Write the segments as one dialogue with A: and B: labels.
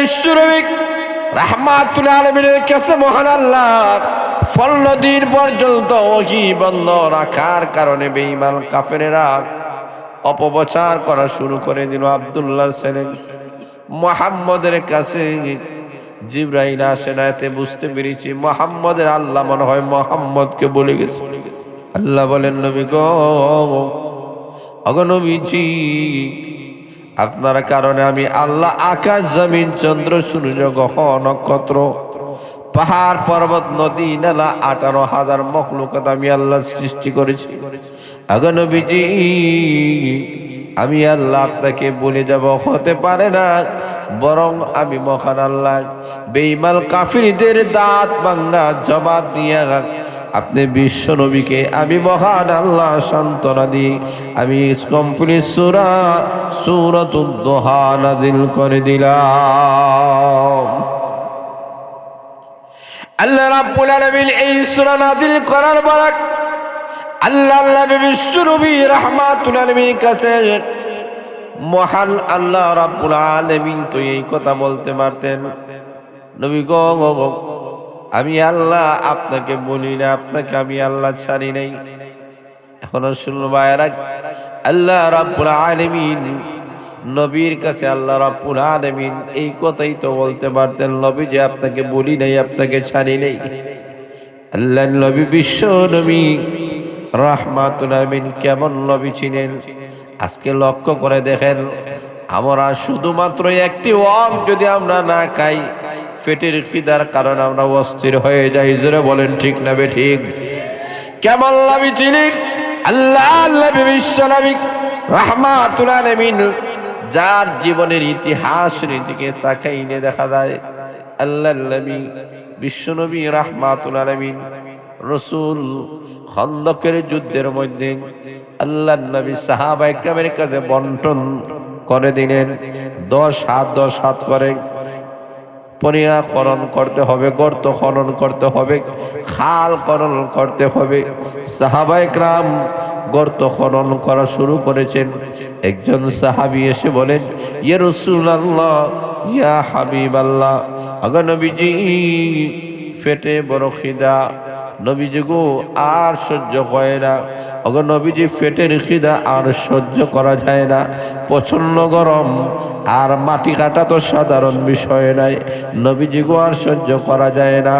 A: বিশ্বনবী রাহমাতুল আলামিনের কাছে মহান আল্লাহ 15 দিন পর্যন্ত ওহী বন্ধ রাখার কারণে বেঈমান কাফেরেরা অপপ্রচার করা শুরু করে দিল। আব্দুল্লাহর ছেলে মুহাম্মদের কাছে জিবরাইল আসে না, এতে বুঝতে পেরেছি মুহাম্মদের আল্লাহ মনে হয় মুহাম্মদকে বলে গেছে। আল্লাহ বলেন, নবী গো, ওগো নবীজি, আপনার কারণে আমি আল্লাহ আকাশ জমিন চন্দ্র সূর্য গ্রহ নক্ষত্র পাহাড় পর্বত নদী নালা 18,000 মখলুকাত আমি আল্লাহ সৃষ্টি করেছি। ওগো নবীজি, আমি আল্লাহ আপনাকে বলে যাব হতে পারে না, বরং আমি মহান আল্লাহ বেঈমান কাফিরদের দাঁত ভাঙা জবাব দিয়ে আপনি বিশ্ব নবীকে আমি মহান আল্লাহ সান্ত্বনা দিই আমি কমপ্লিট সূরাতুদ দুহা নাযিল করে দিলাম। আল্লাহ রাব্বুল আলামিন এই সূরা নাযিল করার পর আল্লাহ বিশ্ব নবী রাহমাতুল আলামিনের কাছে মহান আল্লাহ রাব্বুল আলামিন তো এই কথা বলতে পারতেন, নবী গো, আমি আল্লাহ আপনাকে বলি না, আপনাকে আমি আল্লাহ ছাড়ি নাই। এখনো শুনবায়রা, আল্লাহ রাব্বুল আলামিন নবীর কাছে আল্লাহ রাব্বুল আলামিন এই কথাই তো বলতে পারতেন, নবী যে আপনাকে বলি নাই, আপনাকে ছাড়ি নাই। আল্লাহ নবী বিশ্ব নবী রাহমাতুল আলামিন কেমন নবী ছিলেন আজকে লক্ষ্য করে দেখেন। আমরা শুধুমাত্র একটি ওয়াক যদি আমরা না খাই, পেটের খিদার কারণে আমরা অস্থির হয়ে যাই। জোরে বলেন ঠিক না বেঠিক? কেমন নবী ছিলেন আল্লাহ নবী বিশ্ব নবী রাহমাতুল আলামিন, যার জীবনের ইতিহাসের দিকে তাকাইলে দেখা যায় আল্লাহ নবী বিশ্ব নবী রাহমাতুল আলামিন রাসূল খন্দকের যুদ্ধের মধ্যে আল্লাহ নবী সাহাবায়ে কেরামের কাছে বন্টন করে দিলেন। 10 হাত করে পরিয়া খনন করতে হবে, গর্ত খনন করতে হবে, খাল খনন করতে হবে। সাহাবায়ে কেরাম গর্ত খনন করা শুরু করেছেন। একজন সাহাবী এসে বলেন, ইয়া রাসূলুল্লাহ, ইয়া হাবিবাল্লাহ, ওগো নবীজি, পেটে বড় খিদা, নবীজি গো আর সহ্য হয় না। ওগো নবীজি, পেটের খিদা আর সহ্য করা যায় না, প্রচন্ড গরম, আর মাটি কাটা তো সাধারণ বিষয় নাই, নবীজি গো আর সহ্য করা যায় না।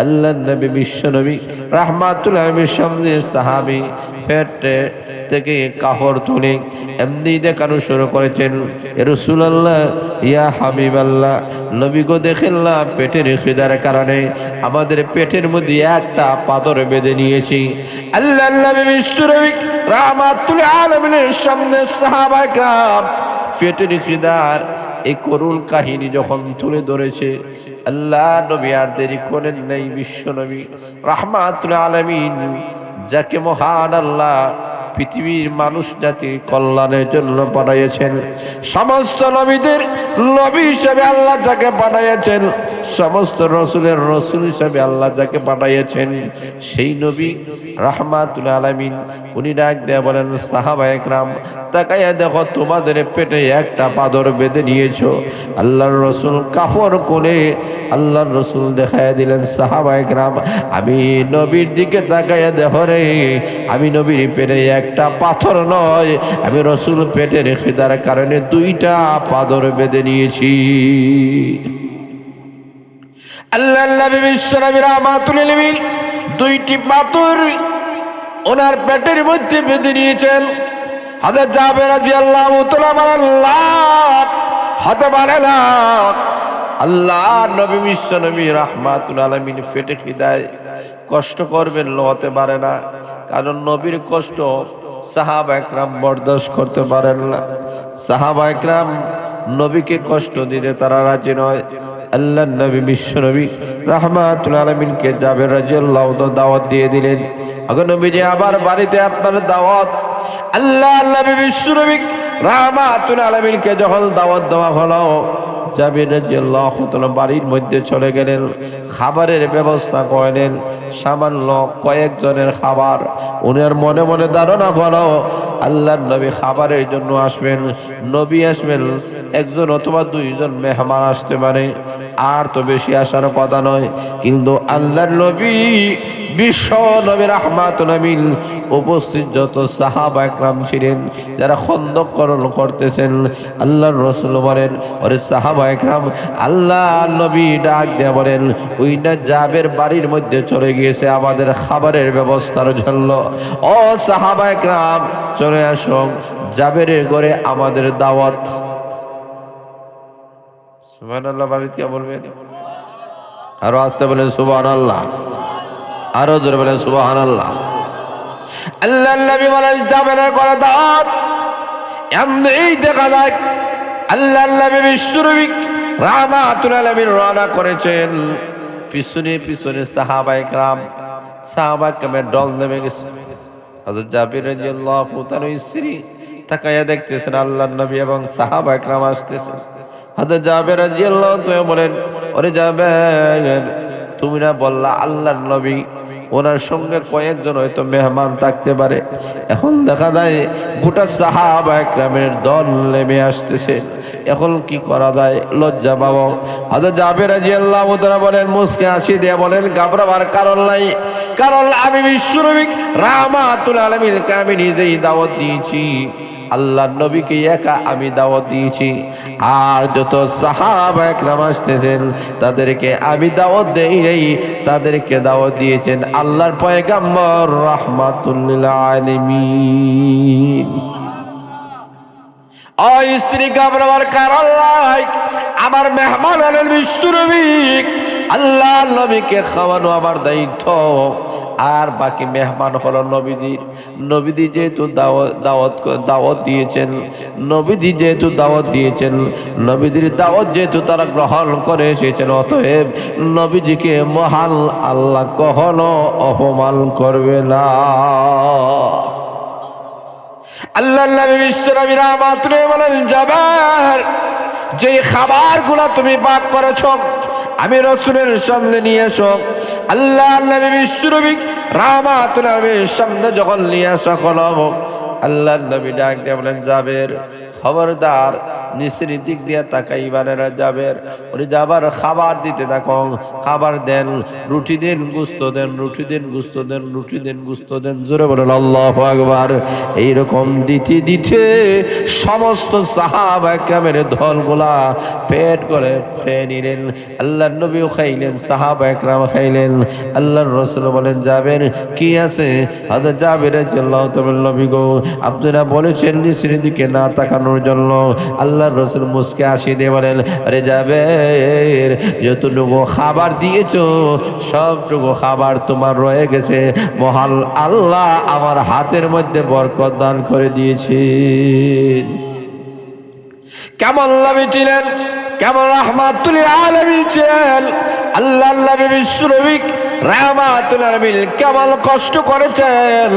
A: আল্লাহ নবী বিশ্ব নবী রাহমাতুল আলামিনের সামনে সাহাবী পেটে থেকে কাপড় তুলে এমনি দেখানো শুরু করেছেন, ইয়া রাসূলুল্লাহ, ইয়া হাবিবাল্লাহ, নবী গো দেখেন না, পেটের খিদার কারণে আমাদের পেটের মধ্যে একটা পাথর বেঁধে নিয়েছি। আল্লাহ নবী বিশ্ব নবী রাহমাতুল আলামিনের সামনে সাহাবায়ে কেরাম পেটের খিদার এই করুণ কাহিনী যখন তুলে ধরেছে, আল্লাহ নবী আর দেরি করেন নাই। বিশ্ব নবী রাহমাতুল আলামিন, যাকে মহান আল্লাহ পৃথিবীর মানুষ জাতির কল্যাণের জন্য পাঠাইয়েছেন, সমস্ত নবীদের নবী হিসেবে আল্লাহ যাকে পাঠাইয়েছেন, সমস্ত রসুলের রসুল হিসেবে আল্লাহ যাকে পাঠাইয়েছেন, সেই নবী রাহমাতুল আলামিন উনি ডাক দেয়া বলেন, সাহাবায়ে কেরাম তাকাইয়া দেখো, তোমাদের পেটে একটা পাথর বেঁধে নিয়েছো। আল্লাহর রসুল কাফর কোলে আল্লাহর রসুল দেখাইয়া দিলেন, সাহাবায়ে কেরাম আমি নবীর দিকে তাকাইয়া দেখো রে, আমি নবীর পেটে একটা পাথর নয়, আমি রসুল পেটের খিদার কারণে 2টা পাথর বেঁধে নিয়েছি। আল্লাহ নবী বিশ্ব নবী রাহমাতুল আলামিন 2টি পাথর ওনার পেটের মধ্যে বেঁধে নিয়েছেন। হযরত জাবের রাদিয়াল্লাহু তাআলা বলেন, হতে পারে না, আল্লাহ নবী বিশ্ব নবী রাহমাতুল আলামিন পেটে খিদায় কষ্ট করবেন, হতে পারে না, কারণ নবীর কষ্ট সাহাবায়ে কেরাম বরদাস্ত করতে পারেন না। সাহাবায়ে কেরাম নবীকে কষ্ট দিতে তারা রাজি নয়। আল্লাহ নবী বিশ্ব নবী রাহমাতুল আলামিনকে জাবের রাদিয়াল্লাহু তাআলা দাওয়াত দিয়ে দিলেন, ওগো নবীজি, আবার বাড়িতে আপনার দাওয়াত। আল্লাহ নবী বিশ্ব নবী রাহমাতুল আলামিনকে যখন দাওয়াত দেওয়া হলো, জাবির রাদিয়াল্লাহু তাআলা বাড়ির মধ্যে চলে গেলেন, খাবারের ব্যবস্থা করলেন। সামান্য কয়েকজনের খাবার। উনার মনে মনে ধারণা করো আল্লাহর নবী খাবারের জন্য আসবেন, নবী আসবেন, একজন অথবা দুইজন মেহমান আসতে পারে, আর তো বেশি আসার কথা নয়। কিন্তু আল্লাহর নবী বিশ্ব নবী রাহমাতুল আমিন উপস্থিত যত সাহাবা একরাম ছিলেন যারা খন্দককরণ করতেছেন, আল্লাহর রাসূল বলেন, ওরে সাহাবা একরাম, আল্লাহর নবী ডাক দিয়ে বলেন, ওই না জাবের বাড়ির মধ্যে চলে গিয়েছে আমাদের খাবারের ব্যবস্থার জন্য। ও সাহাবা একরাম, চলে আসো, জাবেরের ঘরে আমাদের দাওয়াত। সুবহানাল্লাহ, বাড়িতে কে বলবেন? আরো আসতে বলেন সুবহানাল্লাহ, আরো জোরে বলেন সুবহানাল্লাহ। আল্লাহর নবী বলেন জাবেরের ঘরে দাওয়াত। এমনি দেখা যায় আল্লাহর নবী বিশ্বনবী রাহমাতুল আলামিন রওনা করেছেন, পিছনে পিছনে সাহাবায়ে কেরামের দল নেমে গেছে। হযরত জাবির রাদিয়াল্লাহু তাআলার স্ত্রী তাকায়া দেখতেছেন আল্লাহর নবী এবং সাহাবায়ে কেরাম আসতেছে। হযরত জাবির রাদিয়াল্লাহু তাআলা বলেন, ওরে জাবির, তুমি না বললা আল্লাহর নবী, ওনার সঙ্গে কয়েকজন হয়তো মেহমান থাকতে পারে। এখন দেখা যায় গোটা সাহাবায়ে কেরামের দল নেমে আসতেছে। এখন কি করা যায়? লজ্জা পাবো। হযরত জাবির রাদিয়াল্লাহু তাআলা বলেন, মুসকে হাসি দিয়ে বলেন, ঘাবড়াবার কারণ নাই, কারণ আমি বিশ্বনবী রাহমাতুল আলামিনকে আমি নিজেই দাওয়াত দিয়েছি, আল্লাহর নবীকে একা আমি দাওয়াত দিয়েছি। আর যত সাহাবায়ে কেরাম আসতেছেন তাদেরকে আমি দাওয়াত দেই নাই, তাদেরকে দাওয়াত দিয়েছেন আল্লাহর পয়গম্বর রাহমাতুল লিল আলামিন। ও স্ত্রী, ঘাবড়াবার কারণ নাই, আমার মেহমান হলেন বিশ্বনবী, আল্লাহর নবীকে খাওয়ানো আমার দায়িত্ব। আর বাকি মেহমান হলো নবীজির। নবীজি যেহেতু দাওয়াত দিয়েছেন, নবীজি যেহেতু দাওয়াত দিয়েছেন, নবীজির দাওয়াত যেহেতু তারা গ্রহণ করে এসেছেন, অতএব নবীজিকে মহান আল্লাহ কখনো অপমান করবে না। আল্লাহর নবী বিশ্বনবী রাহমাতুল লিল আলামিন বলেন, জাবের, যে খাবারগুলো তুমি পাক করেছো আমি রাসূলের সামনে নিয়ে এসো। আল্লাহর নবী বিশ্বনবী রাহমাতুল লিল আলামিনের সামনে যখন নিয়ে আসা হলো, আল্লাহর নবী ডাক দিয়ে বলেন, জাবের, খবরদার নিচের দিক দিয়ে তাকাইবা না। জাবের, ওরে জাবের, খাবার দিতে থাকো, খাবার দেন, রুটি দেন, গোশত দেন, রুটি দেন, গোশত দেন, রুটি দেন, গোশত দেন। জোরে বলেন আল্লাহু আকবার। এইরকম দিতে দিতে সমস্ত সাহাবায়ে কেরামের দলগুলা পেট করে খেয়ে নিলেন। আল্লাহর নবীও খাইলেন, সাহাবায়ে কেরাম খাইলেন। আল্লাহর রাসূল বলেন, জাবের, কি আছে? হযরত জাবের রাদিয়াল্লাহু তাআলা, নবী গো, আপনারা বলেছেন নিচের দিকে না তাকানোর জন্য। আল্লাহর রাসূল মুস্কে হাসি দিয়ে বলেন, আরে জাবের, যতটুকু খাবার দিয়েছো সবটুকু খাবার তোমার রয়ে গেছে, মহান আল্লাহ আমার হাতের মধ্যে বরকত দান করে দিয়েছে। কেমন নবী ছিলেন, কেমন রাহমাতুল লিল আলামিন ছিলেন। আল্লাহর নবী বিশ্বনবী রাহমাতুল লিল আলামিন কেমন কষ্ট করেছেন।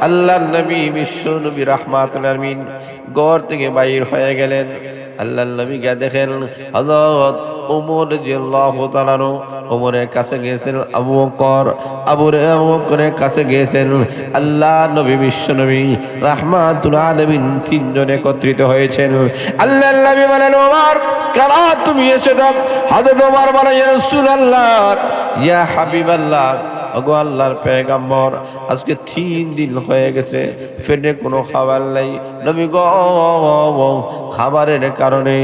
A: আল্লাহর নবী বিশ্বনবী রাহমাতুল লিল আলামিন ঘর থেকে বাইর হয়ে গেলেন। আল্লাহর নবী গিয়ে দেখেন হযরত ওমর রাদিয়াল্লাহু তাআলা ওমরের কাছে গিয়েছেন, আবু বকরের কাছে গিয়েছেন। আল্লাহর নবী বিশ্বনবী রাহমাতুল লিল আলামিন তিনজন একত্রিত হয়েছেন। আল্লাহর নবী বলেন, ওমর, কেন তুমি এসেছো? হযরত ওমর বলেন, ইয়া রাসূলুল্লাহ, ইয়া হাবিবাল্লাহ, ওগো আল্লাহর পয়গম্বর, আজকে 3 দিন হয়ে গেছে পেটে কোনো খাবার নাই। নবী গো, খাবারের কারণে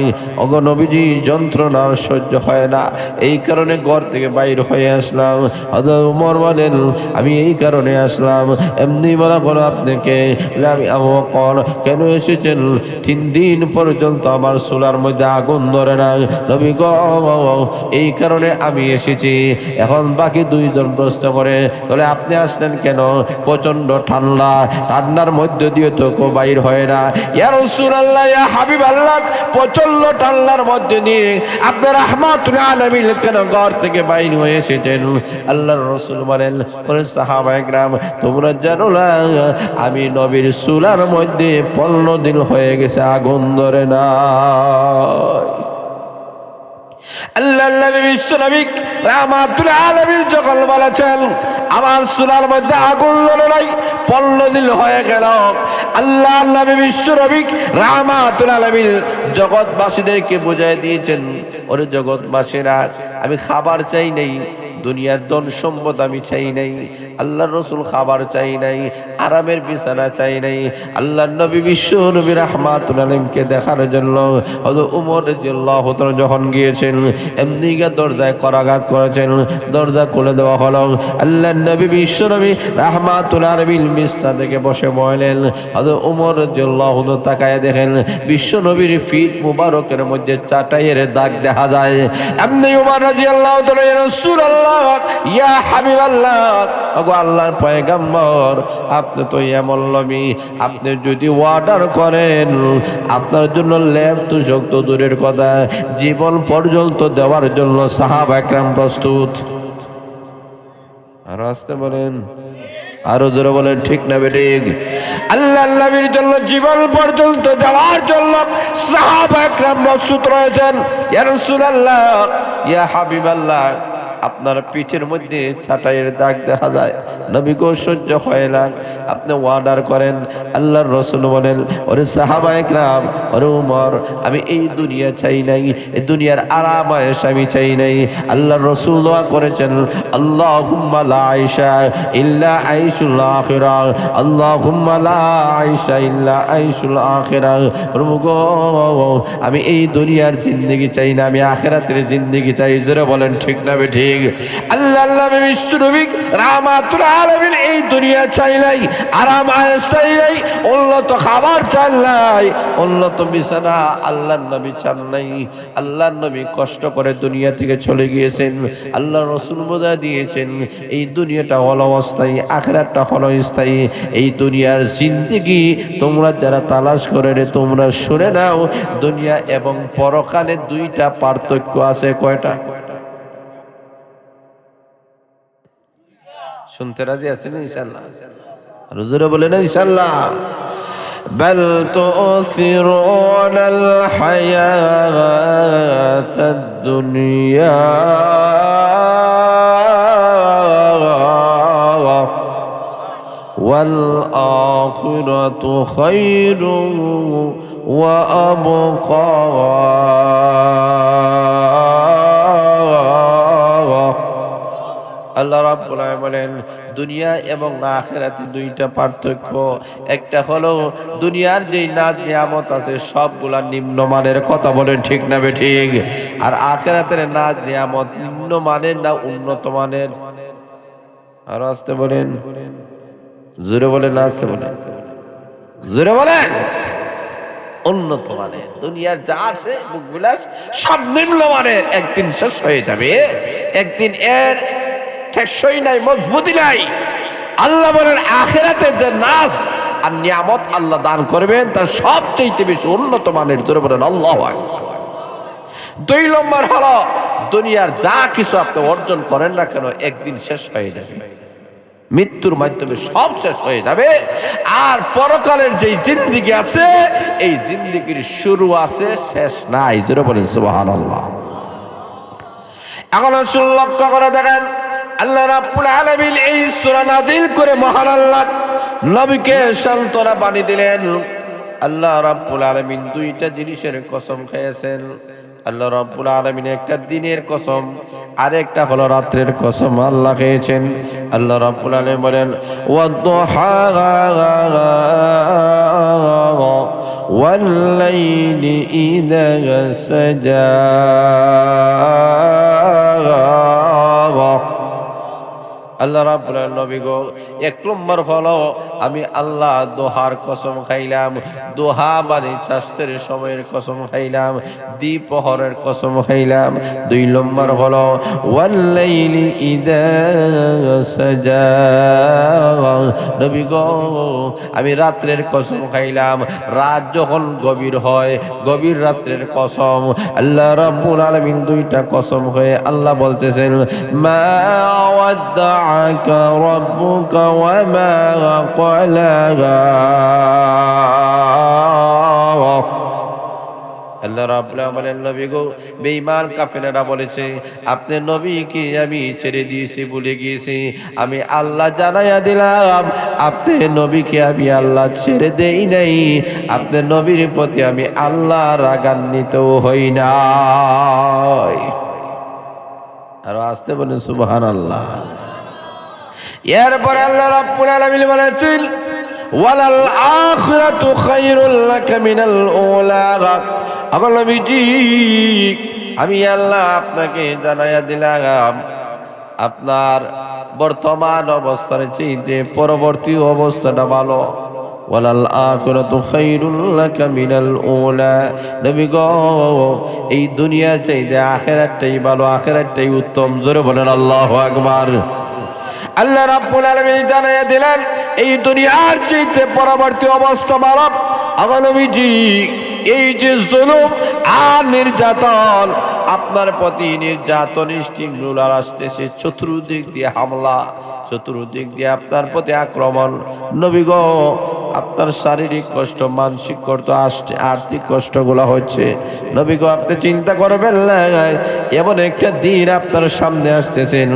A: ওগো নবীজি যন্ত্রণা সহ্য হয় না, এই কারণে ঘর থেকে বাইর হয়ে আসলাম। হযরত ওমর বলেন, আমি এই কারণে আসলাম। এমনি বলা করো আপনাকে, আমি আবু বকর, কেন এসেছেন? 3 দিন পর্যন্ত আমার চুলার মধ্যে আগুন ধরে না। নবী গো, এই কারণে আমি এসেছি। এখন বাকি 2 জন প্রশ্ন করে, বলে আপনি আসলেন কেন? প্রচন্ড ঠান্ডা, ঠান্ডার মধ্যে দিয়ে তো কেউ বাইর হয় না। ইয়া রাসূলুল্লাহ, ইয়া হাবিবাল্লাহ, প্রচন্ড ঠান্ডার মধ্যে দিয়ে আপনার রাহমাতুল লিল আলামিন কেন ঘর থেকে বাইর হয়ে এসেছেন? আল্লাহর রাসূল বলেন, ওরে সাহাবায়ে কেরাম, তোমরা জানো না আমি নবীর চুলার মধ্যে 15 দিন হয়ে গেছে আগুন ধরে না। আল্লাহ নবী বিশ্ব নবী রাহমাতুল আলামিন যখন বলেছেন আমার চুলার মধ্যে আগুন জ্বলে নাই 15 দিন হয়ে গেল, আল্লাহ নবী বিশ্ব নবী রাহমাতুল আলামিন জগৎবাসীদেরকে বুঝিয়ে দিয়েছেন, ওরে জগৎবাসীরা আমি খাবার চাই নাই, দুনিয়ার ধন সম্পদ আমি চাই নাই, আল্লাহর রাসূল খাবার চাই নাই, আরামের বিছানা চাই নাই। আল্লাহর নবী বিশ্ব নবী রাহমাতুল আলামিনকে দেখার জন্য হযরত ওমর রাদিয়াল্লাহু তাআলা যখন গিয়েছেন এমনি দরজায় করাঘাত করেছেন, দরজা খুলে দেওয়া হলো। আল্লাহর নবী বিশ্ব নবী রাহমাতুল আলামিন বিছানা থেকে বসে বললেন, হযরত ওমর রাদিয়াল্লাহু তাআলা তাকায় দেখেন বিশ্ব নবীর ফিট মুবারকের মধ্যে চাটাইয়ের দাগ দেখা যায়। এমনি ওমর রাদিয়াল্লাহু তাআলা ইয়া রাসূলুল্লাহ ইয়া হাবিবাল্লাহ, ওগো আল্লাহর পয়গম্বর আপনি তো এমন নবী, আপনি যদি অর্ডার করেন আপনার জন্য লেপ তুষক তো দূরের কথা জীবন পর্যন্ত দেওয়ার জন্য সাহাবা একরাম প্রস্তুত। আর আসতে বলেন, আরো জোরে বলেন ঠিক না বেঠিক? আল্লাহর নবীর জন্য জীবন পর্যন্ত দেওয়ার জন্য সাহাবা একরাম প্রস্তুত রয়েছেন। ইয়া রাসূলুল্লাহ ইয়া হাবিবাল্লাহ, আপনার পিঠের মধ্যে ছাটাইয়ের দাগ দেখা যায়, নবীকে সহ্য হয় না, আপনি অর্ডার করেন। আল্লাহর রাসূল বলেন, ওরে সাহাবা একরাম, ওরে ওমর, আমি এই দুনিয়া চাই নাই, এই দুনিয়ার আরাম আয়েশ আমি চাই নাই। আল্লাহর রাসূল দোয়া করেছেন, আল্লাহুম্মা লা আইশা ইল্লা আইশুল আখিরা, আল্লাহুম্মা লা আইশা ইল্লা আইশুল আখিরা। প্রভু গো, আমি এই দুনিয়ার জিন্দেগি চাই না, আমি আখিরাতের জিন্দেগি চাই। জোরে বলেন ঠিক না বেঠিক? আল্লাহ নবী বিশ্ব নবী রাহমাতুল আলামিন এই দুনিয়া চাই নাই, আরাম আয়েশ চাই নাই, উন্নত খাবার চান নাই, উন্নত বিছানা আল্লাহর নবী চান নাই। আল্লাহর নবী কষ্ট করে দুনিয়া থেকে চলে গিয়েছেন। আল্লাহর রাসূল বোঝা দিয়েছেন এই দুনিয়াটা হলো অস্থায়ী, আখিরাতটা হলো স্থায়ী। এই দুনিয়ার জিন্দেগি তোমরা যারা তালাশ করে রে তোমরা শুনে নাও, দুনিয়া এবং পরকালে দুইটা পার্থক্য আছে। কয়টা? শুনতে রাজি আছেন ইনশাআল্লাহ? আর জোরে বলেন ইনশাআল্লাহ। বাল তুসিরুনাল হায়াতাদ দুনিয়া ওয়াল আখিরাতু খায়রুন ওয়া আবকা। আল্লাহ রাব্বুল আলামিন বলেন দুনিয়া এবং আখিরাতে দুইটা পার্থক্য। একটা হলো দুনিয়ার যেই নাজ নিয়ামত আছে সবগুলা নিম্নমানের, কথা বলেন ঠিক না বেঠিক? আর আখিরাতের নাজ নিয়ামত নিম্নমানের না উন্নত মানের? আর আসতে বলেন, জোরে বলেন, আসতে বলেন, জোরে বলেন। উন্নত মানের দুনিয়ার যা আছে মুখবিলাস সব নিম্নমানের, একদিন শেষ হয়ে যাবে, একদিন এর টেকসই নাই, মজবুতি নাই। আল্লাহ বলেন আখিরাতের যে নাজ আর নিয়ামত আল্লাহ দান করবেন তার সবচেয়ে বেশি উন্নত মানের। জোরে বলেন আল্লাহু আকবার। 2 নম্বর হলো দুনিয়ার যা কিছু আপনি অর্জন করেন না কেন একদিন শেষ হয়ে যাবে, মৃত্যুর মাধ্যমে সব শেষ হয়ে যাবে। আর পরকালের যে জিন্দেগি আছে এই জিন্দেগির শুরু আছে, শেষ নাই। জোরে বলেন সুবহানাল্লাহ। এখন আসুন লক্ষ্য করে দেখেন, আল্লাহ রাব্বুল আলামিন এই সূরা নাযিল করে মহান আল্লাহ নবীকে সান্ত্বনা বাণী দিলেন। আল্লাহ রাব্বুল আলামিন দুইটা জিনিসের কসম খেয়েছেন। আল্লাহ রাব্বুল আলামিন একটা দিনের কসম আর একটা হলো রাতের কসম আল্লাহ খেয়েছেন। আল্লাহ রাব্বুল আলামিন বলেন ওয়াদ-দুহা ওয়াল-লাইলি ইযা সাজা। আল্লাহ রাব্বুল আলামিন নবী গো 1 নম্বর হলো আমি আল্লাহ দোহার কসম খাইলাম, দোহা মানে চাষের সময়ের কসম খাইলাম, দ্বিপ্রহরের কসম খাইলাম। 2 নম্বর হলো ওয়াল-লাইলি ইযা সাজা, নবী গো আমি রাত্রের কসম খাইলাম, রাত যখন গভীর হয় গভীর রাত্রের কসম। আল্লাহ রাব্বুল আলামিন দুইটা কসম হয়ে আল্লাহ বলতেছেন মা ওয়াদ্দাআকা রাব্বুকা ওয়া মা ক্বালা। আল্লাহ রাব্বুল আলামিন নবী গো বেঈমান কাফেররা বলেছে আপনি নবীকে আমি ছেড়ে দিয়েছি ভুলে গিয়েছি আমি আল্লাহ জানাইয়া দিলাম আপনি নবীকে আমি আল্লাহ ছেড়ে দেই নাই আপনি নবীর প্রতি আমি আল্লাহ রাগান্বিত হই নাই আর আসতে বলেন সুবহানাল্লাহ এরপর আল্লাহ রাব্বুল আলামিন বলেছেন ওয়ালাল আখিরাতু খায়রুল লাকা মিনাল উলা আমার নবীজি আমি আল্লাহ আপনাকে জানাইয়া দিলাম আপনার বর্তমান অবস্থার চেয়ে পরবর্তী অবস্থাটা ভালো ওয়ালাল আখিরাতু খায়রুল লাকা মিনাল উলা নবী গো এই দুনিয়ার চাইতে আখিরাতটাই ভালো আখিরাতটাই উত্তম জোরে বলেন আল্লাহু আকবার আল্লাহ রাব্বুল আলামিন জানাইয়া দিলেন এই দুনিয়ার চাইতে পরবর্তী অবস্থা ভালো আমার নবীজি এই যে জুলুম আর নির্যাতন আপনার প্রতি নির্যাতন স্টিমুল আসতেছে চতুর্দিক দিয়ে হামলা চতুর্দিক দিয়ে আপনার প্রতি আক্রমণ নবী গো আপনার শারীরিক কষ্ট মানসিক কষ্ট আর্থিক কষ্টগুলো হচ্ছে নবী গো আপনি চিন্তা করবেন না এমন একটা দিন আপনার সামনে আসতেছেন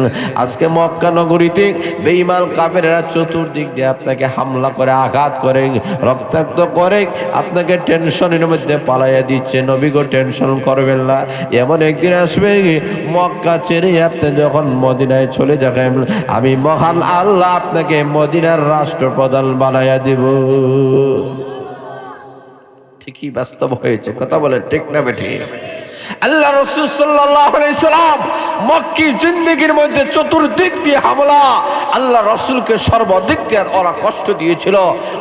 A: আজকে মক্কা নগরীতে বেঈমান কাফেররা চতুর্দিক দিয়ে আপনাকে হামলা করে আঘাত করে রক্তাক্ত করে আপনাকে টেনশনের মধ্যে পালাইয়া দিচ্ছে নবী গো টেনশন করবেন না এমন একদিন আসবে মক্কা ছেড়ে আপনি যখন মদিনায় চলে যাবেন আমি মহান আল্লাহ আপনাকে মদিনার রাষ্ট্রপ্রধান বানাইয়া দিব ঠিকই বাস্তব হয়েছে কথা বলেন ঠিক না বেঠি আল্লাহ রাসূল সাল্লাল্লাহু আলাইহি সাল্লাম মক্কি জিন্দেগীর মধ্যে চতুর্দিক দিয়ে হামলা আল্লাহ রাসূলকে সর্বদিক দিয়ে ওরা কষ্ট দিয়েছিল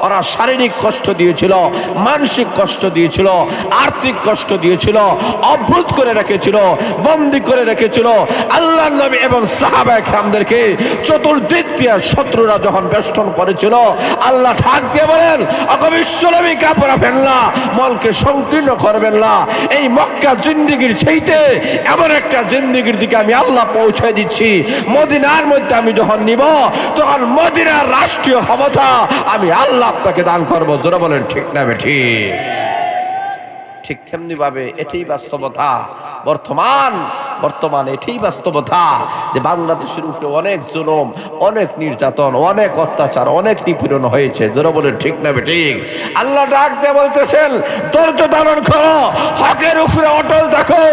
A: ওরা শারীরিক কষ্ট দিয়েছিল মানসিক কষ্ট দিয়েছিল আর্থিক কষ্ট দিয়েছিল অবরোধ করে রেখেছিল বন্দী করে রেখেছিল আল্লাহর নবী এবং সাহাবায়ে কেরামদেরকে চতুর্দিক দিয়ে শত্রুরা যখন বেষ্টন করেছিল আল্লাহ ঠাক দিয়ে বলেন ওগো বিশ্বনবী কাপড়াবেন না মনকে সংকীর্ণ করবেন না এই মক্কা জিন্দেগীর চাইতে এমন একটা জিন্দেগীর দিকে আমি আল্লাহ পৌঁছে দিচ্ছি মদিনার মধ্যে আমি যখন নিব তখন মদিনার রাষ্ট্রীয় ক্ষমতা আমি আল্লাহ আপনাকে দান করবো জোরে বলেন ঠিক না বেঠি ঠিক তেমনি ভাবে এটাই বাস্তবতা বর্তমান এটাই বাস্তবতা যে বাংলাদেশের উপরে অনেক জুলুম অনেক নির্যাতন অনেক অত্যাচার অনেক নিপীড়ন হয়েছে জোরে বলেন ঠিক না বেঠিক আল্লাহ ডাক দিয়ে বলতেছেন ধৈর্য ধারণ করো হকের উপরে অটল থাকো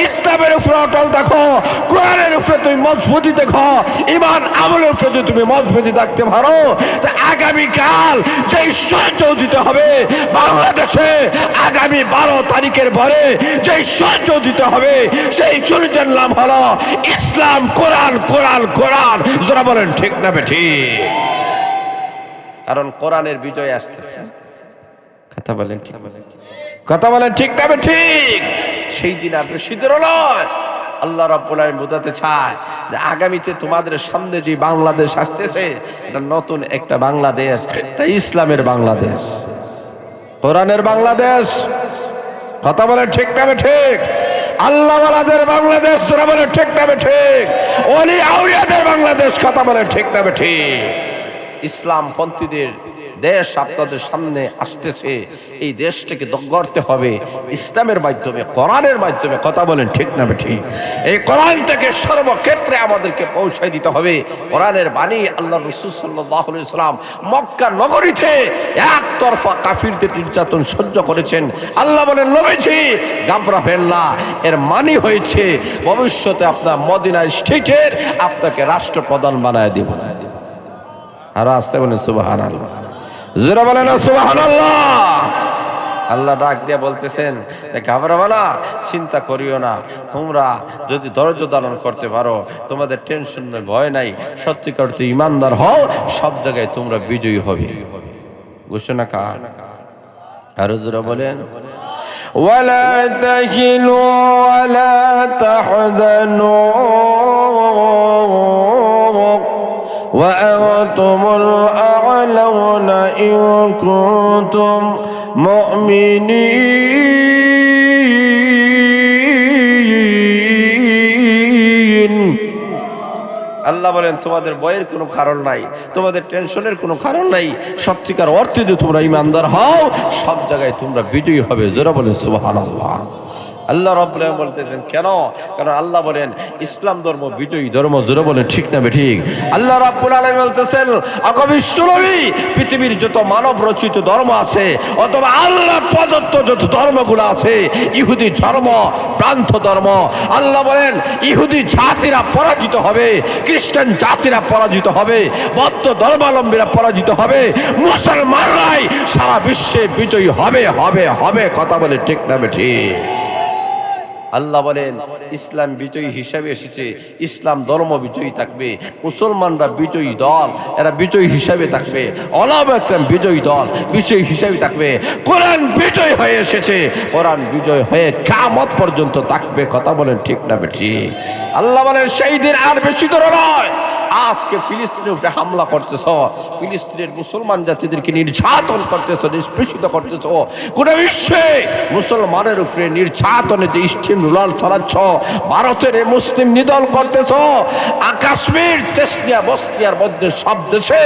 A: ইসলামের উপরে অটল থাকো কোরআনের উপরে তুমি মজবুতি দেখো ঈমান আমলের উপরে যদি তুমি মজবুতি থাকতে পারো তা আগামীকাল যে সূর্য উদিত হবে বাংলাদেশে আগামী 12 তারিখের পরে যে সূর্য উদিত হবে সেই সূর্যের নাম হলো ইসলাম কোরআন কোরআন কোরআন যারা বলেন ঠিক না বেঠিক কারণ কোরআনের বিজয় আসতেছে কথা বলেন ঠিক না বেঠিক সেই দিন আর বেশি দূর নয় আল্লাহ রাব্বুল আলামিন বোঝাতে চায় যে আগামীতে তোমাদের সামনে যে বাংলাদেশ আসতেছে এটা নতুন একটা বাংলাদেশ এটা ইসলামের বাংলাদেশ কোরআনের বাংলাদেশ কথা বলে ঠিক না ঠিক আল্লাহ ওয়ালাদের বাংলাদেশ যারা বলে ঠিক না ঠিক ওলি আউলিয়াদের বাংলাদেশ কথা বলে ঠিক না ঠিক ইসলাম পন্থীদের দেশ আপনাদের সামনে আসতেছে এই দেশটাকে গড়তে হবে ইসলামের মাধ্যমে কোরআনের মাধ্যমে কথা বলেন ঠিক না ঠিক এই কোরআনটাকে সর্বক্ষেত্রে আমাদেরকে পৌঁছায় দিতে হবে কোরআনের বাণী আল্লাহ রাসূল সাল্লাল্লাহু আলাইহি ওয়াসাল্লাম মক্কা নগরীতে একতরফা কাফিরদের নির্যাতন সহ্য করেছেন আল্লাহ বলেন নবীজি ঘাবড়াবেন না এর মানে হয়েছে ভবিষ্যতে আপনার মদিনা স্টেটের আপনাকে রাষ্ট্রপ্রধান বানায় দিব আর আসতে বলেন সুবহানাল্লাহ জোরে বলেন সুবহানাল্লাহ আল্লাহ ডাক দিয়ে বলতেছেন ঘাবড়াবে না চিন্তা করিও না তোমরা যদি ধৈর্য ধারণ করতে পারো তোমাদের টেনশন নেই ভয় নাই সত্যিকার অর্থে ইমানদার হও সব জায়গায় তোমরা বিজয়ী হবে ঘোষণা কার আর জোরে বলেন ওয়ালা তাহিনু ওয়ালা তাহজানু وأنتم الأعلون إن كنتم مؤمنين আল্লাহ বলেন তোমাদের ভয়ের কোনো কারণ নাই, তোমাদের টেনশনের কোনো কারণ নাই। সত্যিকার অর্থে যদি তোমরা ইমানদার হও সব জায়গায় তোমরা বিজয়ী হবে। জোরে বলেন সুবহানাল্লাহ। আল্লাহ রাব্বুল আলামিন বলতেছেন কেন? কারণ আল্লাহ বলেন ইসলাম ধর্ম বিজয়ী ধর্ম। জোরে বলেন ঠিক না বেঠিক? আল্লাহ রাব্বুল আলামিন বলতেছেন অকবিশ্বনবী পৃথিবীর যত মানব রচিত ধর্ম আছে অথবা আল্লাহ প্রদত্ত যত ধর্মগুলো আছে ইহুদি ধর্ম ভ্রান্ত ধর্ম, আল্লাহ বলেন ইহুদি জাতিরা পরাজিত হবে, খ্রিস্টান জাতিরা পরাজিত হবে, বৌদ্ধ ধর্মাবলম্বীরা পরাজিত হবে, মুসলমানরাই সারা বিশ্বে বিজয়ী হবে হবে হবে। কথা বলে ঠিক না বেঠিক? আল্লাহ বলেন ইসলাম বিজয়ী হিসাবে এসেছে, ইসলাম ধর্ম বিজয়ী থাকবে, মুসলমানরা বিজয়ী দল, এরা বিজয়ী হিসাবে থাকবে, ওলামা একরাম বিজয়ী দল বিজয়ী হিসাবে থাকবে। কোরআন বিজয় হয়ে এসেছে, কোরআন বিজয় হয়ে কিয়ামত পর্যন্ত থাকবে। কথা বলেন ঠিক না বেঠিক? আল্লাহ বলেন সেই দিন আর বেশি দূরে নয়। আজকে ফিলিস্তিনের উপরে হামলা করতেছ, ফিলিস্তিনের মুসলমান জাতিদেরকে নির্যাতন করতেছ, নিষ্পেষিত করতেছ, গোটা বিশ্বে মুসলমানের উপরে নির্যাতনের যে স্টিম রোলার চালাচ্ছ, ভারতের মুসলিম নিধন করতেছ, কাশ্মীর চেচনিয়া বসনিয়ার মধ্যে সব দেশে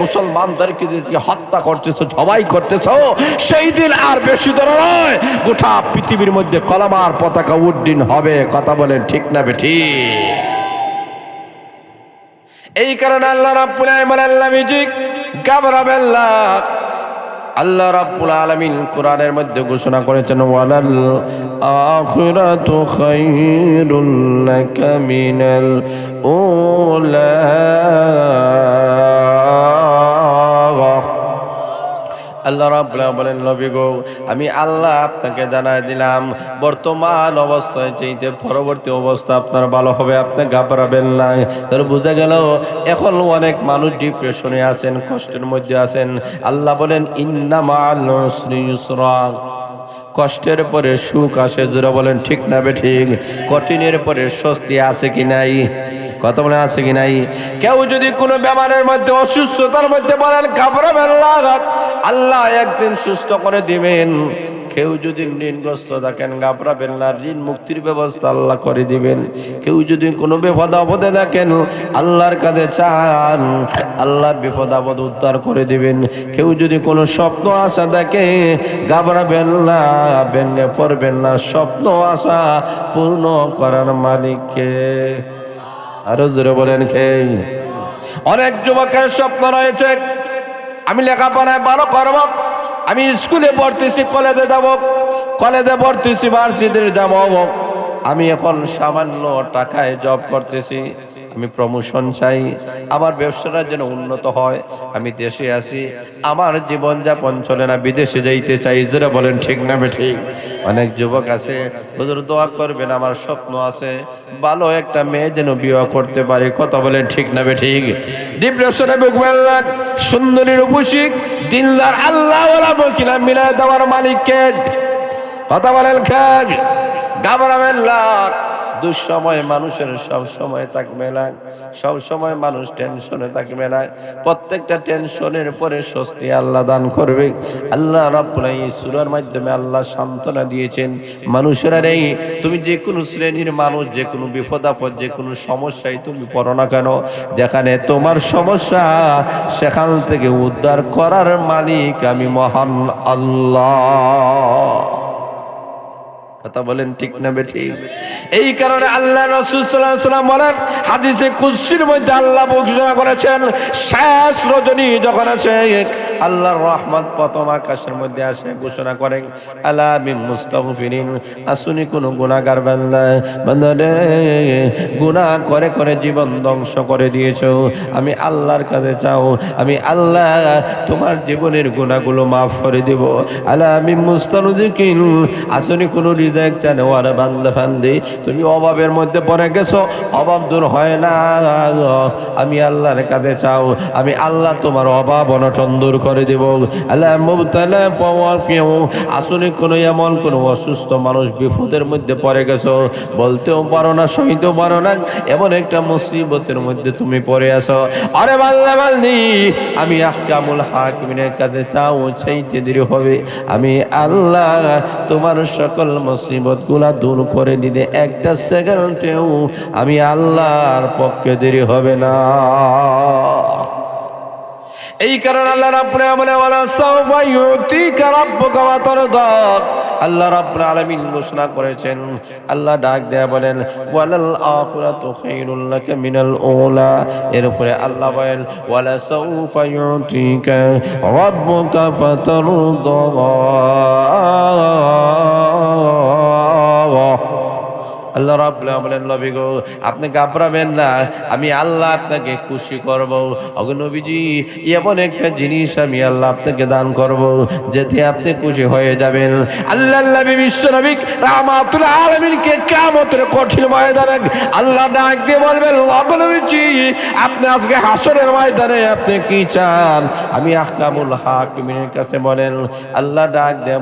A: মুসলমানদেরকে হত্যা করতেছ, জবাই করতেছ, সেই দিন আর বেশি দূরে নয়। গোটা পৃথিবীর মধ্যে কলমার পতাকা উড্ডীন হবে। কথা বলেন ঠিক না বেঠিক? এই কারণে আল্লাহ রাব্বুল আলামিন আল্লাহ মিজিক ঘাবড়াবেন না। আল্লাহ রাব্বুল আলামিন কোরআনের মধ্যে ঘোষণা করেছেন ওয়ালাল আখিরাতু খায়রুল লাকা মিনাল উলা। আল্লাহ রাব্বুল আলামিন বলেন নবী গো আমি আল্লাহ আপনাকে জানাই দিলাম বর্তমান অবস্থায় চাইতে পরবর্তী অবস্থা আপনার ভালো হবে, আপনি ঘাবড়াবেন না। তার বোঝা গেল এখন অনেক মানুষ ডিপ্রেশনে আছেন, কষ্টের মধ্যে আছেন। আল্লাহ বলেন ইন্না মাআল উসরি ইউসরা, কষ্টের পরে সুখ আসে। জোরে বলেন ঠিক না বেঠিক? কঠিনের পরে স্বস্তি আছে কি নাই? কথা বলে আছে কি নাই? কেউ যদি কোনো বেমারের মধ্যে অসুস্থতার মধ্যে বলেন ঘাবড়াবেন না, আল্লাহ একদিন সুস্থ করে দিবেন। কেউ যদি ঋণগ্রস্ত থাকেন ঘাবড়াবেন না, ঋণ মুক্তির ব্যবস্থা আল্লাহ করে দিবেন। কেউ যদি কোনো বিপদ আপদে থাকেন আল্লাহর কাছে চান, আল্লাহ বিপদ আপদ উদ্ধার করে দিবেন। কেউ যদি কোনো স্বপ্ন আশা থাকে ঘাবড়াবেন না, ভেঙে পড়বেন না, স্বপ্ন আশা পূর্ণ করার মালিককে। আরো জোরে বলেন কে? অনেক যুবকের স্বপ্ন রয়েছে আমি লেখাপড়ায় ভালো করব, আমি স্কুলে পড়তেছি, কলেজে যাব, কলেজে পড়তেছি, ভার্সিটিতে যাব, আমি এখন সামান্য টাকায় জব করতেছি, আমি প্রমোশন চাই, আমার ব্যবসাটা যেন উন্নত হয়, আমি দেশে আছি, আমার জীবনযাপন চলে না, বিদেশে যাইতে চাই। যারা বলেন ঠিক না বেঠিক? অনেক যুবক আছে হুজুর দোয়া করবেন, আমার স্বপ্ন আছে ভালো একটা মেয়ে যেন বিবাহ করতে পারি। কথা বলেন ঠিক না বেঠিক? ডিপ্রেশনে ভুগবেন না, সুন্দরী রূপসী দিনদার আল্লাহওয়ালা মহিলা মিলায় দেওয়ার মালিককে। কথা বলেন খেগ? ঘাবড়াবেন না। দুঃসময় মানুষের সব সময় থাকবে না, সব সময় মানুষ টেনশনে থাকবে না, প্রত্যেকটা টেনশনের পরে স্বস্তি আল্লাহ দান করবে। আল্লাহ রাব্বুল আলামিন সূরার মাধ্যমে আল্লাহ সান্ত্বনা দিয়েছেন মানুষেরা নেই, তুমি যে কোনো শ্রেণীর মানুষ, যে কোনো বিপদ আপদ, যে কোনো সমস্যায় তুমি পড়ো না কেন, যেখানে তোমার সমস্যা সেখান থেকে উদ্ধার করার মালিক আমি মহান আল্লাহ। কথা বলেন ঠিক না বেঠিক? এই কারণে আল্লাহ রাসূল সাল্লাল্লাহু আলাইহি ওয়াসাল্লাম বলেন হাদিসে কুদসির মধ্যে আল্লাহ ঘোষণা করেছেন শেষ রজনী যখন আসে আল্লাহর রহমত প্রথম আকাশের মধ্যে আসে, ঘোষণা করেন আলা মিন মুস্তাগফিরিন, আসুনি কোন গুনাহগার বান্দা, বান্দারে গুনাহ করে করে জীবন ধ্বংস করে দিয়েছো, আমি আল্লাহর কাছে চাও, আমি আল্লাহ তোমার জীবনের গুনাহগুলো মাফ করে দেব। আলা মিন মুস্তানজিকিন, আসুনি কোন রিজেক্ট চান ওয়ার বান্দা বান্দি, তুমি অভাবের মধ্যে পড়ে গেছো, অভাব দূর হয় না, আমি আল্লাহর কাছে চাও, আমি আল্লাহ তোমার অভাব অনটন দূর করে দেব। আল্লাহ মুবতালা ফাওয়াফিউ, আসলে কোন এমন কোন অসুস্থ মানুষ বিপদের মধ্যে পড়ে গেছো, বলতেও পারো না, সইতেও পারো না, এমন একটা মুসিবতের মধ্যে তুমি পড়ে আসো। আরে বান্দা বান্দি, আমি আহকামুল হাকিমের কাছে চাও চাইতে দেরি হবে, আমি আল্লাহ তোমার সকল মুসিবত গুলা দূর করে দিতে একটা সেকেন্ডেও আমি আল্লাহর পক্ষে দেরি হবে না। এই কারণে আল্লাহ রাব্বুল আলামিন ওয়ালা সাওফা ইউতিকা রাব্বুকা ওয়াতারদা, আল্লাহ রাব্বুল আলামিন ঘোষণা করেছেন, আল্লাহ ডাক দেয়া বলেন ওয়ালাল আখিরাতু খায়রুল লাকা মিনাল উলা, এরপরে আল্লাহ বলেন ওয়ালা সাওফা ইউতিকা রাব্বুকা ফাতারদা। আল্লাহ রাব্বুল আলামিন বলেন নবী গো আপনি ঘাবড়াবেন না, আমি আল্লাহ আপনাকে খুশি করব। ওগো নবীজি, এমন একটা জিনিস আমি আল্লাহ আপনাকে দান করব যেতে আপনি খুশি হয়ে যাবেন। আল্লাহ নবী বিশ্ব নবী রাহমাতুল আলামিনকে কিয়ামতের কঠিন ময়দানে আল্লাহ ডাক দিয়ে বলবেন, ওগো নবীজি আপনি আজকে হাসরের ময়দানে আপনি কি চান? আমি আহকামুল হাকিমের কাছে বলেন, আল্লাহ ডাক দিয়ে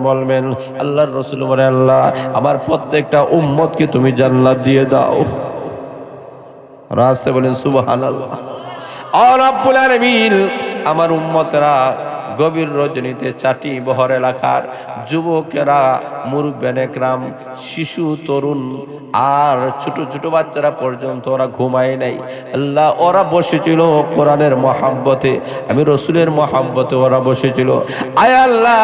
A: বলবেন, আল্লাহর রাসূল বলেন, আল্লাহ আমার প্রত্যেকটা উম্মত কে তুমি জান্নাত দিয়ে দাও। রাস্তে বলেন সুবহানাল্লাহ। আর রব্বুল আলামিন আমার উম্মতরা গভীর রজনীতে চাটি বহর এলাকার যুবকেরা, মুরব্বিয়ানে একরাম, শিশু তরুণ আর ছোট ছোট বাচ্চারা পর্যন্ত ওরা ঘুমায় নাই। আল্লাহ ওরা বসেছিল কোরআনের মহাব্বতে, আমি রসুলের মহাব্বতে ওরা বসেছিল। আয় আল্লাহ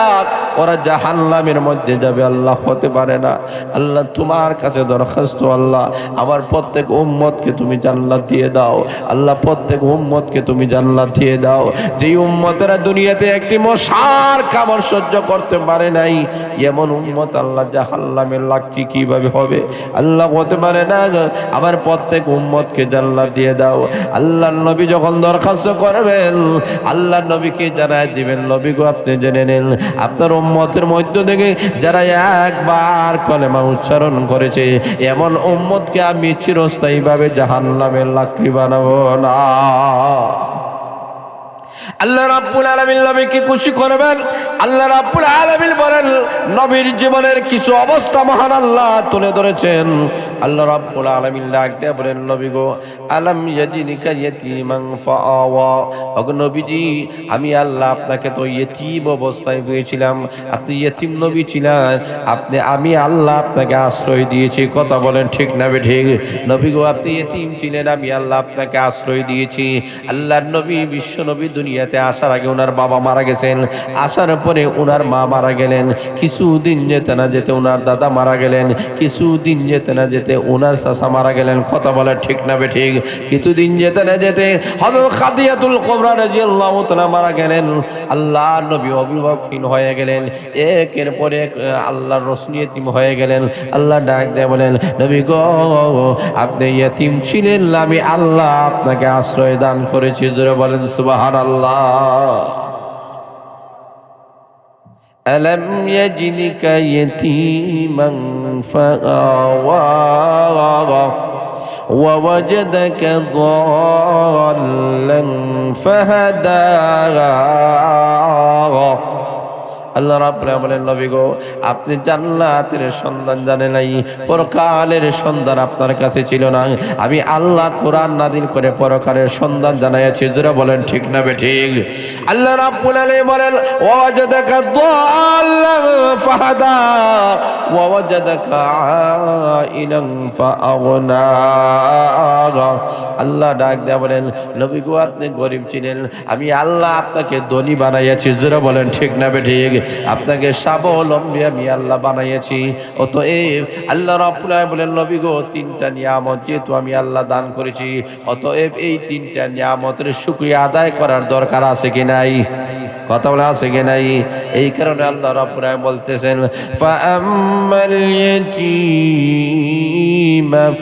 A: ওরা জাহান্নামের মধ্যে যাবে আল্লাহ, হতে পারে না। আল্লাহ তোমার কাছে দরখাস্ত, আল্লাহ আমার প্রত্যেক উম্মতকে তুমি জান্নাত দিয়ে দাও। আল্লাহ প্রত্যেক উম্মতকে তুমি জান্নাত দিয়ে দাও। যেই উম্মতেরা দুনিয়াতে একটি মশার কামড় সহ্য করতে পারে নাই, এমন উম্মত আল্লাহ জাহান্নামের লাকড়ি কিভাবে হবে? আল্লাহ হতে পারে না, আমার প্রত্যেক উম্মতকে জান্নাত দিয়ে দাও। আল্লাহর নবী যখন দরখাস্ত করবেন, আল্লাহর নবীকে জানায় দিবেন, নবী গো আপনি জেনে নেন আপনার উম্মতের মধ্য থেকে যারা একবার কলেমা উচ্চারণ করেছে, এমন উম্মতকে আমি চিরস্থায়ীভাবে জাহান্নামের লাকড়ি বানাবো না। আল্লাহ রাব্বুল আলামিন নবীকে খুশি করবেন। আল্লাহ রাব্বুল আলামিন বলেন, নবীর জীবনের কিছু অবস্থা মহান আল্লাহ তুলে ধরেছেন। আল্লাহ রাব্বুল আলামিন ডাক দিয়ে বলেন, নবী গো আলাম ইয়াজিনিকা ইয়াতীমান ফাআওয়া, ওগো নবীজি আমি আল্লাহ আপনাকে তো ইয়েতিম অবস্থায় পেয়েছিলাম, আপনি ইয়েতিম নবী ছিলেন, আমি আল্লাহ আপনাকে আশ্রয় দিয়েছি। কথা বলেন ঠিক না ঠিক? নবী গো আপনি ইয়েতিম ছিলেন, আমি আল্লাহ আপনাকে আশ্রয় দিয়েছি। আল্লাহর নবী বিশ্ব নবী দুনিয়াতে আসার আগে ওনার বাবা মারা গেছেন, আসার পরে ওনার মা মারা গেলেন, কিছুদিন যেতে না যেতে ওনার দাদা মারা গেলেন, কিছুদিন যেতে না যেতে ওনার চাচা মারা গেলেন। কথা বলে ঠিক না ঠিক? কিছুদিন যেতে না যেতে হযরত খাদিজাতুল কুবরা রাদিয়াল্লাহু তাআলা মারা গেলেন। আল্লাহর নবী অভিভাবকহীন হয়ে গেলেন, একের পর এক আল্লাহর রাসূল ইয়েতিম হয়ে গেলেন। আল্লাহ ডাক দিয়ে বলেন, নবী গো আপনি ইয়েতিম ছিলেন, আমি আল্লাহ আপনাকে আশ্রয় দান করেছি। জোরে বলেন সুবহানাল্লাহ। ألم يجدك يتيما فآوى ووجدك ضالا فهدى। আল্লাহ রাব্বুল আলামিন বলেন, নবী গো আপনি জান্নাতের সন্ধান জানেন নাই, পরকালের সন্ধান আপনার কাছে ছিল না, আমি আল্লাহ কোরআন নাযিল করে পরকালের সন্ধান জানাইয়াছি। যারা বলেন ঠিক না ঠিক? আল্লাহ রাব্বুল আলামিন বলেন, ওয়াজাদাকা দাল্লান ফাহাদা ওয়াজাদাকা আইলান ফাআগনা। আল্লাহ ডাক দেয়া বলেন, নবী গো আপনি গরীব ছিলেন, আমি আল্লাহ আপনাকে ধনী বানাইয়াছি। যারা বলেন ঠিক না ঠিক? আপনাকে স্বাবলম্বী আমি আল্লাহ বানাইয়াছি। অতএব আল্লাহ রাব্বুল আলামিন বলেন, নবী গো তিনটা নিয়ামত যেহেতু আমি আল্লাহ দান করেছি, অতএব এই তিনটা নিয়ামতের শুকরিয়া আদায় করার দরকার আছে কি নাই? কথা বলা আছে কি নাই? এই কারণে আল্লাহ রাব্বুল আলামিন বলতেছেন, ফাআম্মাল ইয়াতীমা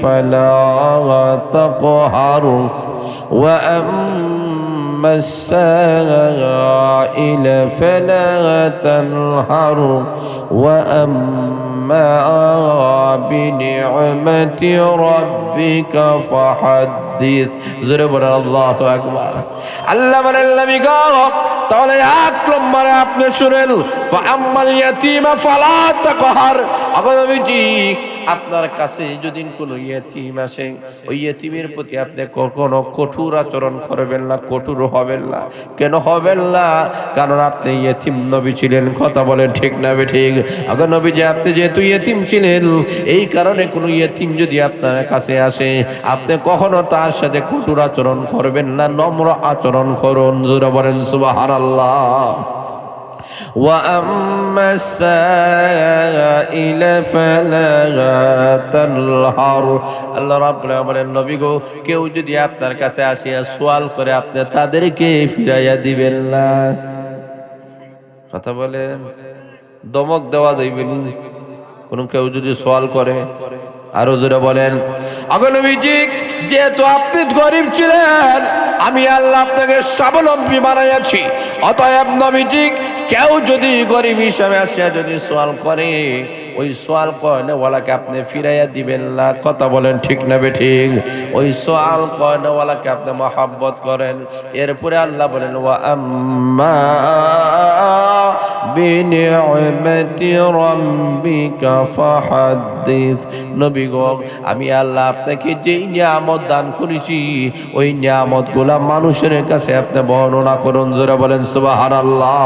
A: ফালা তাকহারু ওয়া السائل فلا تنهر وأما আম্মা বিনি'মাতি রাব্বিকা ফাহাদ্দিস। জোরে বলেন আল্লাহু আকবার। আল্লাহ বলেন নবী গো, তাহলে এক নম্বরে আপনি শুনেন, ফাআম্মাল ইয়াতীমা ফালা তাকহার। আগে নবীজি, আপনার কাছে যদি কোনো ইয়েতিম আসে, ওই ইয়েতিমের প্রতি আপনি কখনো কঠোর আচরণ করবেন না, কঠোর হবেন না। কেন হবেন না? কারণ আপনি ইয়েতিম নবী ছিলেন। কথা বলেন ঠিক না ঠিক? আগে নবীজি, আপনি যেহেতু ইয়েতিম ছিলেন, এই কারণে কোনো ইয়েতিম যদি আপনার কাছে আসে, আপনি কখনো তার সাথে কঠোর আচরণ করবেন না, নম্র আচরণ করুন। জোরে বলেন সুবহানাল্লাহ। وَأَمَّا السَّائِلَ فَلَا تَنْهَرْ। আল্লাহ রাব্বুল আলামিন নবী গো, কেউ যদি আপনার কাছে আসিয়া সওয়াল করে, আপনি তাদেরকে ফিরাইয়া দিবেন না। কথা বলেন, দমক দেওয়া যাইবেন কোন কেউ যদি সওয়াল করে। আরো জোরে বলেন। আগে নবীজি, যেহেতু আপনি গরিব ছিলেন, আমি আল্লাহ আপনাকে স্বাবলম্বী বানাইয়াছি। অতএব নবীজি, কেউ যদি গরিব হিসাবে আসিয়া যদি সওয়াল করে, ওই সওয়াল করেনওয়ালাকে আপনি ফিরাইয়া দিবেন না। কথা বলেন ঠিক না ঠিক? ওই সওয়াল করেনওয়ালাকে আপনি মহব্বত করেন। এরপরে আল্লাহ বলেন, ওয়া আম্মা বিনি'মাতি রাব্বিকা ফাহাদ্দিস। নবী গো, আমি আল্লাহ আপনাকে যেই নিয়ামত দান করেছি, ওই নিয়ামতগুলা মানুষের কাছে আপনি বর্ণনা করুন। জোরে বলেন সুবহানাল্লাহ।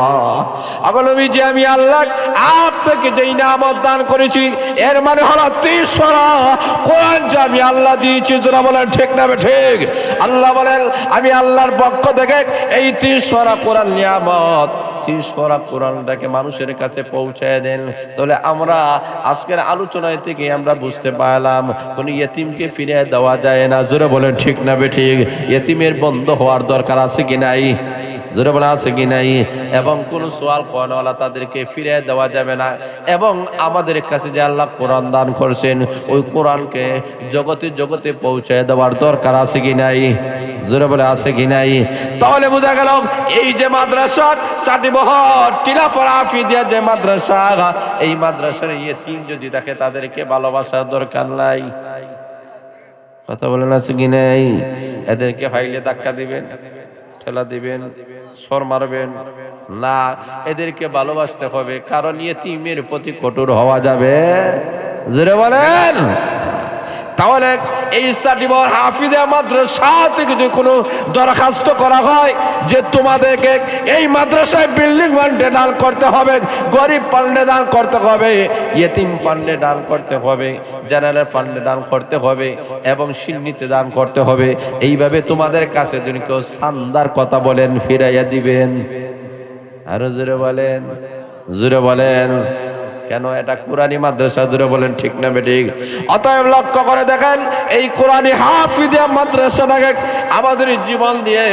A: আগে নবীজি, আমি আল্লাহ আপনাকে যেই নিয়ামত দান করেছি, এর মানে হলো 30 সূরা কোরআন যে আমি আল্লাহ দিয়েছি। জোরে বলেন ঠিক না ঠিক? আল্লাহ বলেন, আমি আল্লাহর পক্ষ থেকে এই 30 সূরা কোরআন নিয়ামত, 30 সূরা কোরআনটাকে মানুষের কাছে পৌঁছায় দেন। তাহলে আমরা আজকের আলোচনায় থেকে আমরা বুঝতে পারলাম, কোন ইয়েতিমকে ফিরিয়ে দেওয়া যায় না। জোরে বলেন ঠিক না ঠিক? ইয়েতিমের বন্ধ হওয়ার দরকার আছে কি নাই? জোরে বলা আছে কি নাই? এবং কোন সওয়াল করেনওয়ালা তাদেরকে ফিরিয়ে দেওয়া যাবে না। এবং আমাদের কাছে যে আল্লাহ কোরআন দান করছেন, ওই কোরআনকে জগতে জগতে পৌঁছায় দেওয়ার দরকার আছে কি নাই? জোরে বলে আছে কি নাই? তাহলে বোঝা গেল, এই যে মাদ্রাসা চাটিবহর টিলাফাড়া আফিদিয়া যে মাদ্রাসা, এই মাদ্রাসার ইয়েতিম যদি দেখে, তাদেরকে ভালোবাসার দরকার নাই। কথা বলেন আছে কি নাই? এদেরকে ফাইলে ধাক্কা দিবেন, ঠেলা দিবেন, সর মারবেন না। এদেরকে ভালোবাসতে হবে, কারণ ইয়েতিমের প্রতি কঠোর হওয়া যাবে। জোরে বলেন। তাহলে এই চাটিবহর হাফিজিয়া মাদ্রাসা থেকে যদি কোনো দরখাস্ত করা হয় যে তোমাদেরকে এই মাদ্রাসায় বিল্ডিং ফান্ডে দান করতে হবে, গরিব ফান্ডে দান করতে হবে, ইয়েতিম ফান্ডে দান করতে হবে, জেনারেল ফান্ডে দান করতে হবে, এবং সিন্নিতে দান করতে হবে, এইভাবে তোমাদের কাছে যদি কেউ চান্দার কথা বলেন, ফিরাইয়া দিবেন। আরো জোরে বলেন, জোরে বলেন। কেন? এটা কোরআনী মাদ্রাসা। জোরে বলেন ঠিক না ঠিক? অতএব লক্ষ্য করে দেখেন, এই কোরআনী হাফিজিয়া মাদ্রাসাটাকে আমাদের জীবন দিয়ে,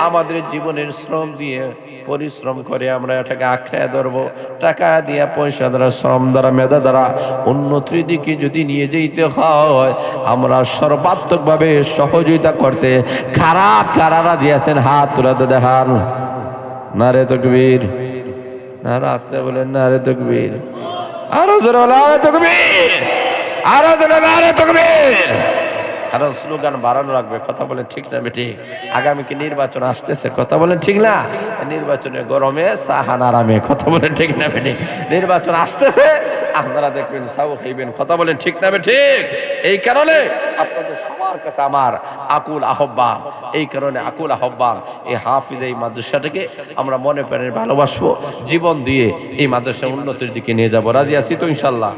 A: আমাদের জীবনের শ্রম দিয়ে, পরিশ্রম করে আমরা এটাকে আঁকড়ে ধরবো। টাকা দিয়ে, পয়সা দ্বারা, শ্রম দ্বারা, মেধা দ্বারা উন্নতির দিকে যদি নিয়ে যেতে হয়, আমরা সর্বাত্মকভাবে সহযোগিতা করতে কারা কারা রাজি আছেন? হাত তুলে দেখান। নারে তাকবীর। নারা আসতে বলেন নারে তাকবীর। আরো জোরে নারে তাকবীর, আরো জোরে নারে তাকবীর। কারণ স্লোগান বাড়ানো রাখবে। কথা বলেন ঠিক না বেটি? আগামী কি নির্বাচন আসতেছে? কথা বলেন ঠিক না? নির্বাচনের গরমে সাহান আরামে। কথা বলেন ঠিক না বেটি? নির্বাচন আসতেছে, আপনারা দেখবেন সাউ খাইবেন। কথা বলেন ঠিক না বেটি? এই কারণে আপনাদের সবার কাছে আমার আকুল আহ্বান, এই কারণে আকুল আহ্বান, এই হাফিজ এই মাদ্রাসাটাকে আমরা মনে প্রাণে ভালোবাসবো, জীবন দিয়ে এই মাদ্রাসা উন্নতির দিকে নিয়ে যাবো। রাজি আছি তো ইনশাল্লাহ?